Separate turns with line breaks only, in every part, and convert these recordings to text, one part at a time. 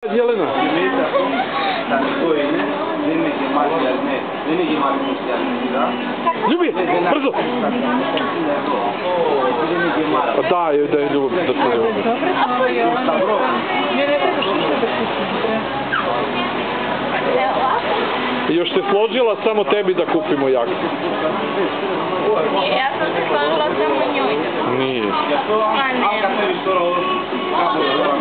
Jelena. Ljubi, brzo! Pa daj, da je ljubi, da se ljubi. I još se složila samo tebi da kupimo jaknu.
Ja sam se složila samo njoj.
Nije.
A ne. Može jo.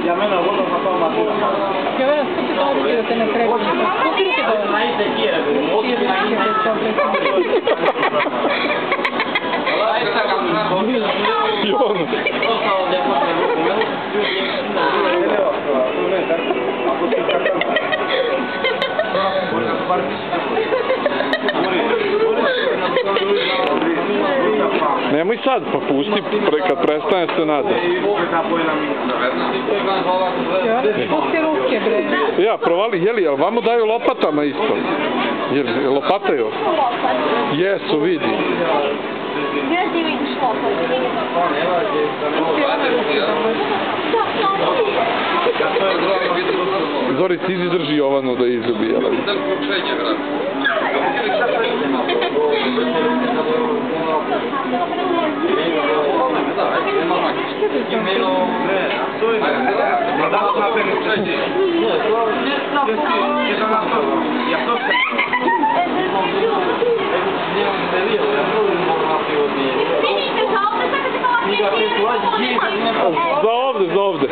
Ja mene volim na tom materiju.
Ja velim, skupi to ovdje da te ne treba. Skupi ti
I ono. Nemoj sad, pa pusti, kad prestane se nada.
Pusti ruke, bre.
Ja, provali, jeli, ali vamo daju lopatama isto. Jel, lopataju? Jesu, vidi.
Gdje ti vidiš lopatu?
Zori, ti drži Jovanu da izljubi, jel? Za ovde.